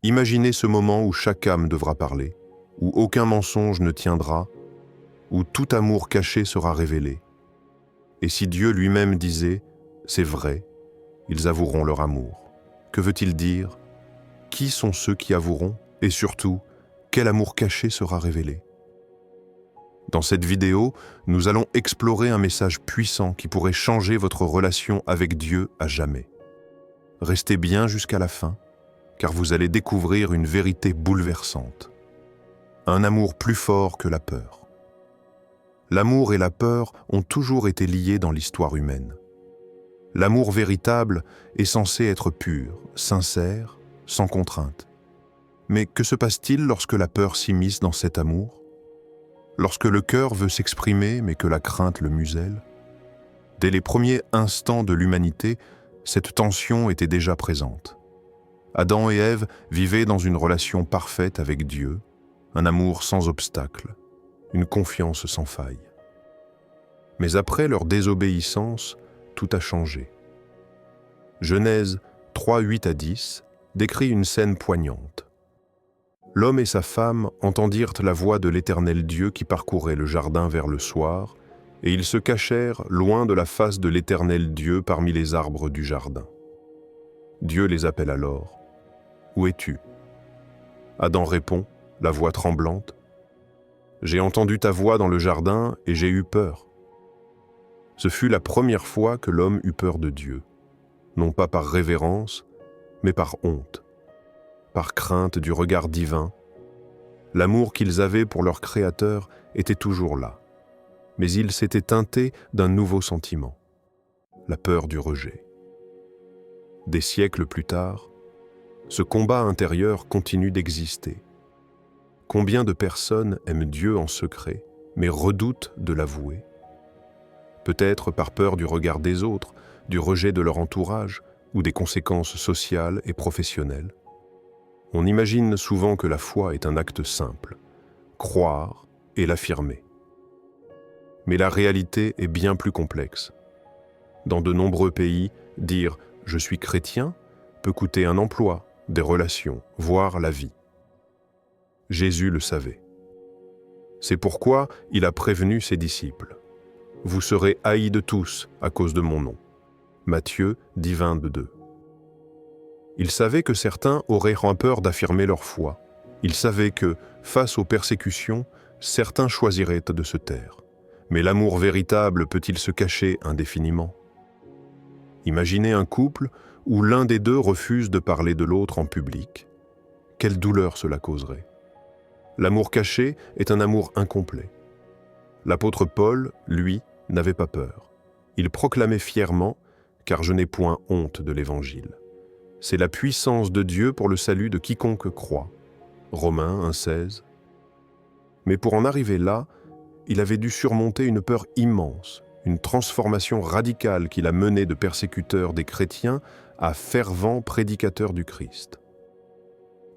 Imaginez ce moment où chaque âme devra parler, où aucun mensonge ne tiendra, où tout amour caché sera révélé. Et si Dieu lui-même disait « c'est vrai », ils avoueront leur amour. Que veut-il dire? Qui sont ceux qui avoueront? Et surtout, quel amour caché sera révélé? Dans cette vidéo, nous allons explorer un message puissant qui pourrait changer votre relation avec Dieu à jamais. Restez bien jusqu'à la fin, car vous allez découvrir une vérité bouleversante. Un amour plus fort que la peur. L'amour et la peur ont toujours été liés dans l'histoire humaine. L'amour véritable est censé être pur, sincère, sans contrainte. Mais que se passe-t-il lorsque la peur s'immisce dans cet amour? Lorsque le cœur veut s'exprimer mais que la crainte le muselle? Dès les premiers instants de l'humanité, cette tension était déjà présente. Adam et Ève vivaient dans une relation parfaite avec Dieu, un amour sans obstacle, une confiance sans faille. Mais après leur désobéissance, tout a changé. Genèse 3, 8-10 décrit une scène poignante. L'homme et sa femme entendirent la voix de l'Éternel Dieu qui parcourait le jardin vers le soir, et ils se cachèrent loin de la face de l'Éternel Dieu parmi les arbres du jardin. Dieu les appelle alors. « Où es-tu » Adam répond, la voix tremblante. « J'ai entendu ta voix dans le jardin et j'ai eu peur. » Ce fut la première fois que l'homme eut peur de Dieu, non pas par révérence, mais par honte, par crainte du regard divin. L'amour qu'ils avaient pour leur Créateur était toujours là, mais il s'était teinté d'un nouveau sentiment, la peur du rejet. Des siècles plus tard, ce combat intérieur continue d'exister. Combien de personnes aiment Dieu en secret, mais redoutent de l'avouer? Peut-être par peur du regard des autres, du rejet de leur entourage ou des conséquences sociales et professionnelles. On imagine souvent que la foi est un acte simple, croire et l'affirmer. Mais la réalité est bien plus complexe. Dans de nombreux pays, dire « je suis chrétien » peut coûter un emploi, des relations, voire la vie. Jésus le savait. C'est pourquoi il a prévenu ses disciples. « Vous serez haïs de tous à cause de mon nom. » Matthieu 10, 22. Il savait que certains auraient peur d'affirmer leur foi. Il savait que, face aux persécutions, certains choisiraient de se taire. Mais l'amour véritable peut-il se cacher indéfiniment? Imaginez un couple où l'un des deux refuse de parler de l'autre en public. Quelle douleur cela causerait? L'amour caché est un amour incomplet. L'apôtre Paul, lui, n'avait pas peur. Il proclamait fièrement « car je n'ai point honte de l'Évangile ». C'est la puissance de Dieu pour le salut de quiconque croit. Romains 1,16. Mais pour en arriver là, il avait dû surmonter une peur immense, une transformation radicale qui l'a mené de persécuteur des chrétiens à fervent prédicateur du Christ.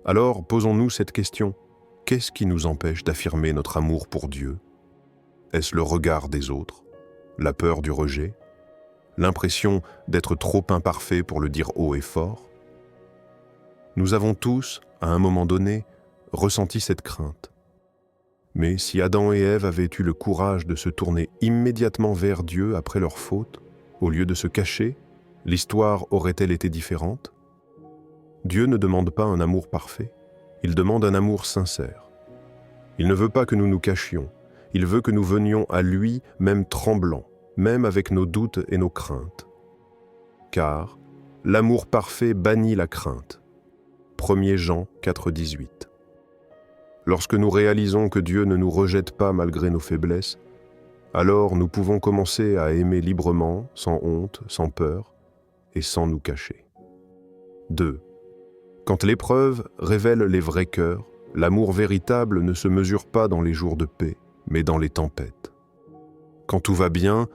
Alors, posons-nous cette question. Qu'est-ce qui nous empêche d'affirmer notre amour pour Dieu? Est-ce le regard des autres? La peur du rejet? L'impression d'être trop imparfait pour le dire haut et fort? Nous avons tous, à un moment donné, ressenti cette crainte. Mais si Adam et Ève avaient eu le courage de se tourner immédiatement vers Dieu après leur faute, au lieu de se cacher, l'histoire aurait-elle été différente? Dieu ne demande pas un amour parfait, il demande un amour sincère. Il ne veut pas que nous nous cachions, il veut que nous venions à lui même tremblants, même avec nos doutes et nos craintes. Car l'amour parfait bannit la crainte. 1 Jean 4, 18. Lorsque nous réalisons que Dieu ne nous rejette pas malgré nos faiblesses, alors nous pouvons commencer à aimer librement, sans honte, sans peur et sans nous cacher. 2. Quand l'épreuve révèle les vrais cœurs, l'amour véritable ne se mesure pas dans les jours de paix, mais dans les tempêtes. Quand tout va bien,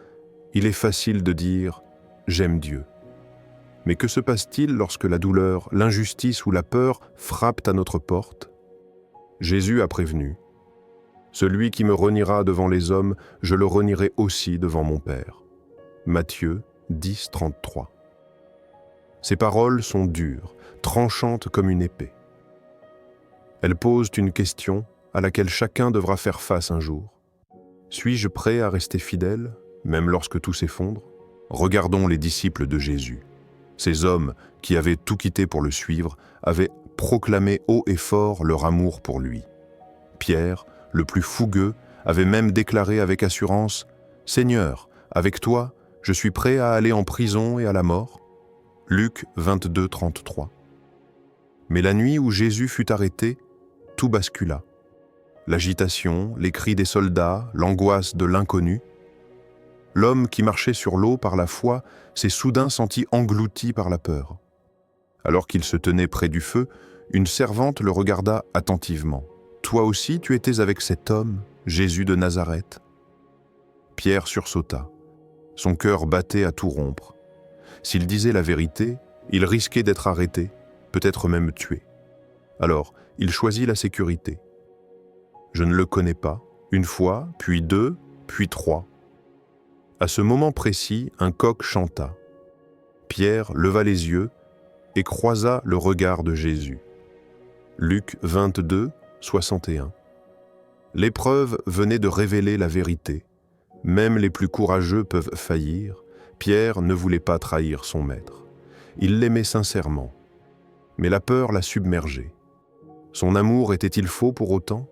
il est facile de dire « j'aime Dieu ». Mais que se passe-t-il lorsque la douleur, l'injustice ou la peur frappent à notre porte? Jésus a prévenu « Celui qui me reniera devant les hommes, je le renierai aussi devant mon Père ». Matthieu 10, 33. Ces paroles sont dures, tranchantes comme une épée. Elles posent une question à laquelle chacun devra faire face un jour. Suis-je prêt à rester fidèle, même lorsque tout s'effondre? Regardons les disciples de Jésus. Ces hommes qui avaient tout quitté pour le suivre avaient proclamé haut et fort leur amour pour lui. Pierre, le plus fougueux, avait même déclaré avec assurance « Seigneur, avec toi, je suis prêt à aller en prison et à la mort. » Luc 22, 33. Mais la nuit où Jésus fut arrêté, tout bascula. L'agitation, les cris des soldats, l'angoisse de l'inconnu. L'homme qui marchait sur l'eau par la foi s'est soudain senti englouti par la peur. Alors qu'il se tenait près du feu, une servante le regarda attentivement. « Toi aussi tu étais avec cet homme, Jésus de Nazareth ?» Pierre sursauta. Son cœur battait à tout rompre. S'il disait la vérité, il risquait d'être arrêté, peut-être même tué. Alors, il choisit la sécurité. Je ne le connais pas, une fois, puis deux, puis trois. À ce moment précis, un coq chanta. Pierre leva les yeux et croisa le regard de Jésus. Luc 22, 61. L'épreuve venait de révéler la vérité. Même les plus courageux peuvent faillir. Pierre ne voulait pas trahir son maître. Il l'aimait sincèrement. Mais la peur l'a submergé. Son amour était-il faux pour autant?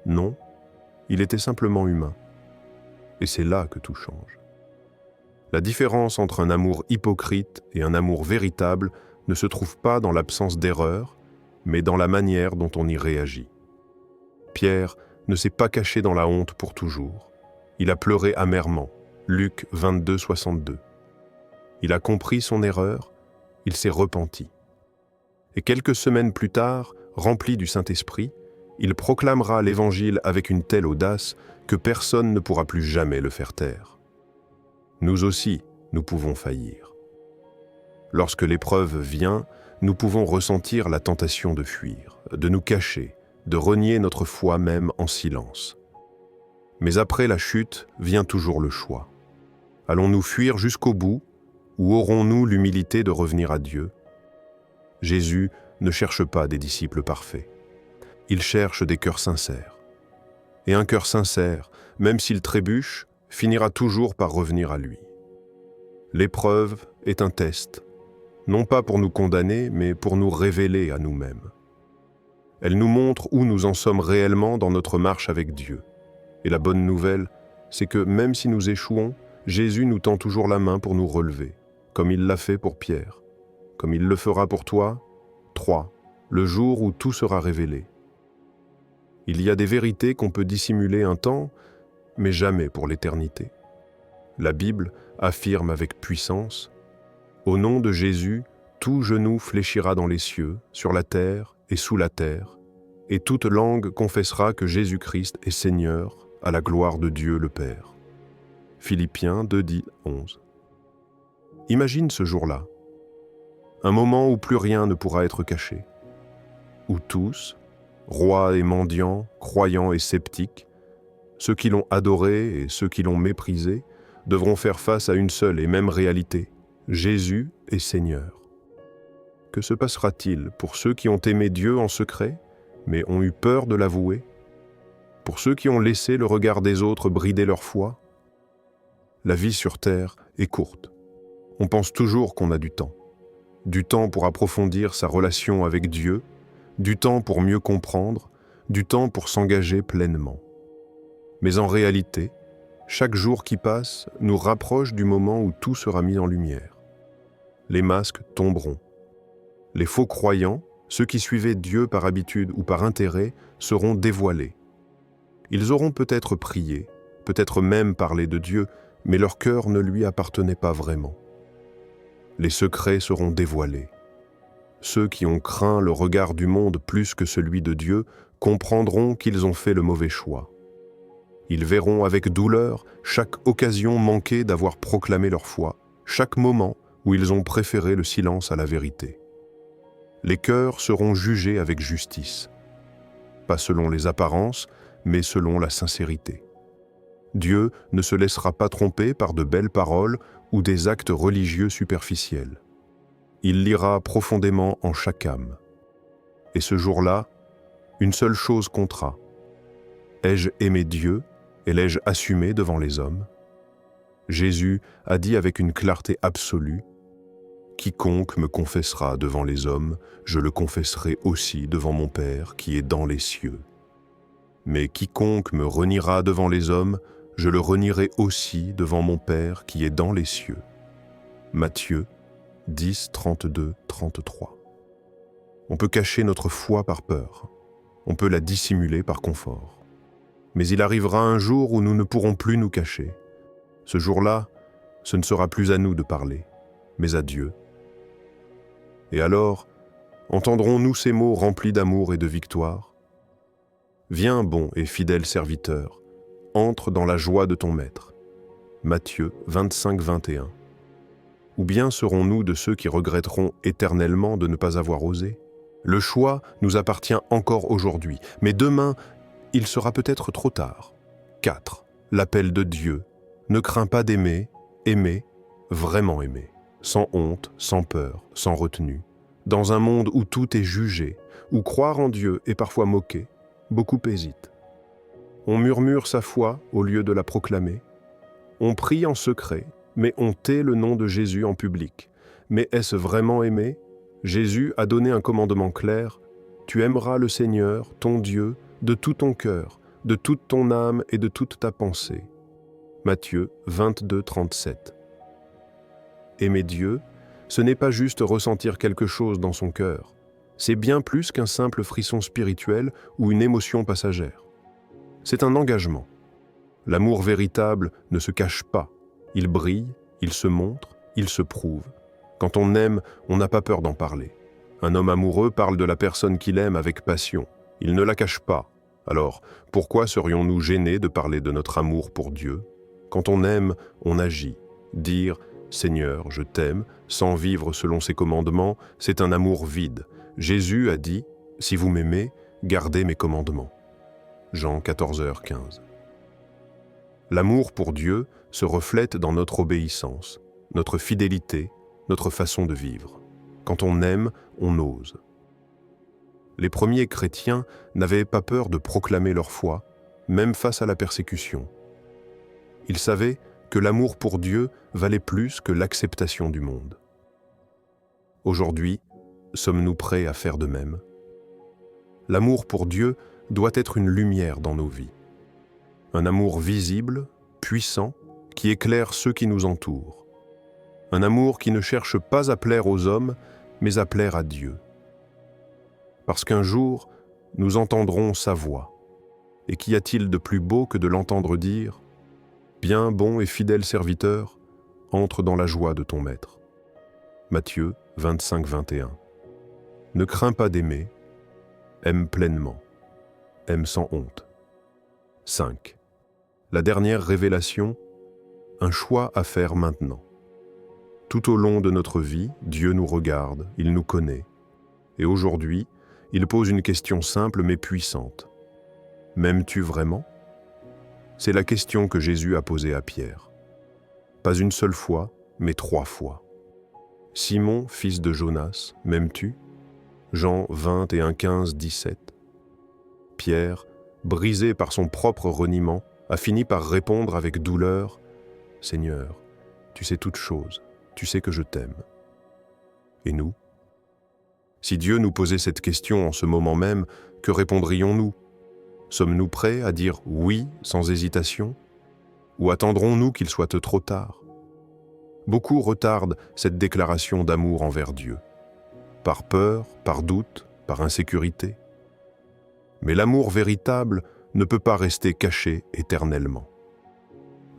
Non, il était simplement humain. Et c'est là que tout change. La différence entre un amour hypocrite et un amour véritable ne se trouve pas dans l'absence d'erreur, mais dans la manière dont on y réagit. Pierre ne s'est pas caché dans la honte pour toujours. Il a pleuré amèrement. Luc 22, 62. Il a compris son erreur, il s'est repenti. Et quelques semaines plus tard, rempli du Saint-Esprit, il proclamera l'Évangile avec une telle audace que personne ne pourra plus jamais le faire taire. Nous aussi, nous pouvons faillir. Lorsque l'épreuve vient, nous pouvons ressentir la tentation de fuir, de nous cacher, de renier notre foi même en silence. Mais après la chute, vient toujours le choix. Allons-nous fuir jusqu'au bout, ou aurons-nous l'humilité de revenir à Dieu? Jésus ne cherche pas des disciples parfaits. Il cherche des cœurs sincères. Et un cœur sincère, même s'il trébuche, finira toujours par revenir à lui. L'épreuve est un test, non pas pour nous condamner, mais pour nous révéler à nous-mêmes. Elle nous montre où nous en sommes réellement dans notre marche avec Dieu. Et la bonne nouvelle, c'est que même si nous échouons, Jésus nous tend toujours la main pour nous relever, comme il l'a fait pour Pierre, comme il le fera pour toi. 3. Le jour où tout sera révélé. Il y a des vérités qu'on peut dissimuler un temps, mais jamais pour l'éternité. La Bible affirme avec puissance « Au nom de Jésus, tout genou fléchira dans les cieux, sur la terre et sous la terre, et toute langue confessera que Jésus-Christ est Seigneur, à la gloire de Dieu le Père. » Philippiens 2, 10, 11. Imagine ce jour-là, un moment où plus rien ne pourra être caché, où tous, rois et mendiants, croyants et sceptiques, ceux qui l'ont adoré et ceux qui l'ont méprisé, devront faire face à une seule et même réalité, Jésus est Seigneur. Que se passera-t-il pour ceux qui ont aimé Dieu en secret, mais ont eu peur de l'avouer? Pour ceux qui ont laissé le regard des autres brider leur foi? La vie sur terre est courte. On pense toujours qu'on a du temps pour approfondir sa relation avec Dieu, du temps pour mieux comprendre, du temps pour s'engager pleinement. Mais en réalité, chaque jour qui passe nous rapproche du moment où tout sera mis en lumière. Les masques tomberont. Les faux croyants, ceux qui suivaient Dieu par habitude ou par intérêt, seront dévoilés. Ils auront peut-être prié, peut-être même parlé de Dieu, mais leur cœur ne lui appartenait pas vraiment. Les secrets seront dévoilés. Ceux qui ont craint le regard du monde plus que celui de Dieu comprendront qu'ils ont fait le mauvais choix. Ils verront avec douleur chaque occasion manquée d'avoir proclamé leur foi, chaque moment où ils ont préféré le silence à la vérité. Les cœurs seront jugés avec justice, pas selon les apparences, mais selon la sincérité. Dieu ne se laissera pas tromper par de belles paroles ou des actes religieux superficiels. Il lira profondément en chaque âme. Et ce jour-là, Une seule chose comptera. Ai-je aimé Dieu et l'ai-je assumé devant les hommes? Jésus a dit avec une clarté absolue, « Quiconque me confessera devant les hommes, je le confesserai aussi devant mon Père qui est dans les cieux. Mais quiconque me reniera devant les hommes, je le renierai aussi devant mon Père qui est dans les cieux. » Matthieu 10, 32, 33. On peut cacher notre foi par peur. On peut la dissimuler par confort. Mais il arrivera un jour où nous ne pourrons plus nous cacher. Ce jour-là, ce ne sera plus à nous de parler, mais à Dieu. Et alors, entendrons-nous ces mots remplis d'amour et de victoire? « Viens, bon et fidèle serviteur, entre dans la joie de ton maître. » Matthieu 25, 21. Ou bien serons-nous de ceux qui regretteront éternellement de ne pas avoir osé? Le choix nous appartient encore aujourd'hui, mais demain, il sera peut-être trop tard. 4. L'appel de Dieu. Ne crains pas d'aimer, aimer, vraiment aimer, sans honte, sans peur, sans retenue. Dans un monde où tout est jugé, où croire en Dieu est parfois moqué, beaucoup hésitent. On murmure sa foi au lieu de la proclamer. On prie en secret, mais on tait le nom de Jésus en public. Mais est-ce vraiment aimer? Jésus a donné un commandement clair. Tu aimeras le Seigneur, ton Dieu, de tout ton cœur, de toute ton âme et de toute ta pensée. Matthieu 22, 37. Aimer Dieu, ce n'est pas juste ressentir quelque chose dans son cœur. C'est bien plus qu'un simple frisson spirituel ou une émotion passagère. C'est un engagement. L'amour véritable ne se cache pas. Il brille, il se montre, il se prouve. Quand on aime, on n'a pas peur d'en parler. Un homme amoureux parle de la personne qu'il aime avec passion. Il ne la cache pas. Alors, pourquoi serions-nous gênés de parler de notre amour pour Dieu? Quand on aime, on agit. Dire « Seigneur, je t'aime » sans vivre selon ses commandements, c'est un amour vide. Jésus a dit « Si vous m'aimez, gardez mes commandements » Jean 14h15. L'amour pour Dieu se reflète dans notre obéissance, notre fidélité, notre façon de vivre. Quand on aime, on ose. Les premiers chrétiens n'avaient pas peur de proclamer leur foi, même face à la persécution. Ils savaient que l'amour pour Dieu valait plus que l'acceptation du monde. Aujourd'hui, sommes-nous prêts à faire de même? L'amour pour Dieu doit être une lumière dans nos vies. Un amour visible, puissant, qui éclaire ceux qui nous entourent. Un amour qui ne cherche pas à plaire aux hommes, mais à plaire à Dieu. Parce qu'un jour, nous entendrons sa voix. Et qu'y a-t-il de plus beau que de l'entendre dire « Bien, bon et fidèle serviteur, entre dans la joie de ton maître. » Matthieu 25, 21. Ne crains pas d'aimer, aime pleinement, aime sans honte. 5. La dernière révélation, un choix à faire maintenant. Tout au long de notre vie, Dieu nous regarde, il nous connaît. Et aujourd'hui, il pose une question simple mais puissante. M'aimes-tu vraiment? C'est la question que Jésus a posée à Pierre. Pas une seule fois, mais 3 fois. Simon, fils de Jonas, m'aimes-tu? Jean 21, 15, 17. Pierre, brisé par son propre reniement, a fini par répondre avec douleur « Seigneur, tu sais toutes choses, tu sais que je t'aime. » Et nous? Si Dieu nous posait cette question en ce moment même, que répondrions-nous? Sommes-nous prêts à dire « oui » sans hésitation? Ou attendrons-nous qu'il soit trop tard? Beaucoup retardent cette déclaration d'amour envers Dieu. Par peur, par doute, par insécurité. Mais l'amour véritable ne peut pas rester caché éternellement.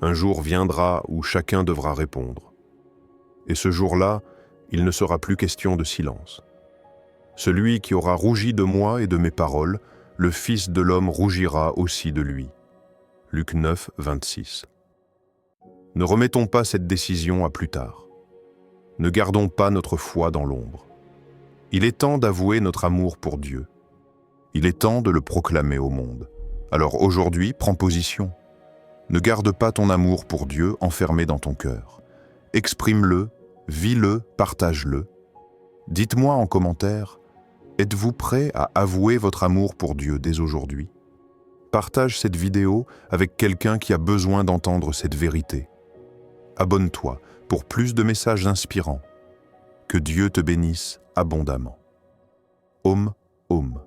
Un jour viendra où chacun devra répondre. Et ce jour-là, il ne sera plus question de silence. Celui qui aura rougi de moi et de mes paroles, le Fils de l'homme rougira aussi de lui. Luc 9, 26. Ne remettons pas cette décision à plus tard. Ne gardons pas notre foi dans l'ombre. Il est temps d'avouer notre amour pour Dieu. Il est temps de le proclamer au monde. Alors aujourd'hui, prends position. Ne garde pas ton amour pour Dieu enfermé dans ton cœur. Exprime-le, vis-le, partage-le. Dites-moi en commentaire, Êtes-vous prêt à avouer votre amour pour Dieu dès aujourd'hui? Partage cette vidéo avec quelqu'un qui a besoin d'entendre cette vérité. Abonne-toi pour plus de messages inspirants. Que Dieu te bénisse abondamment. Om, Om.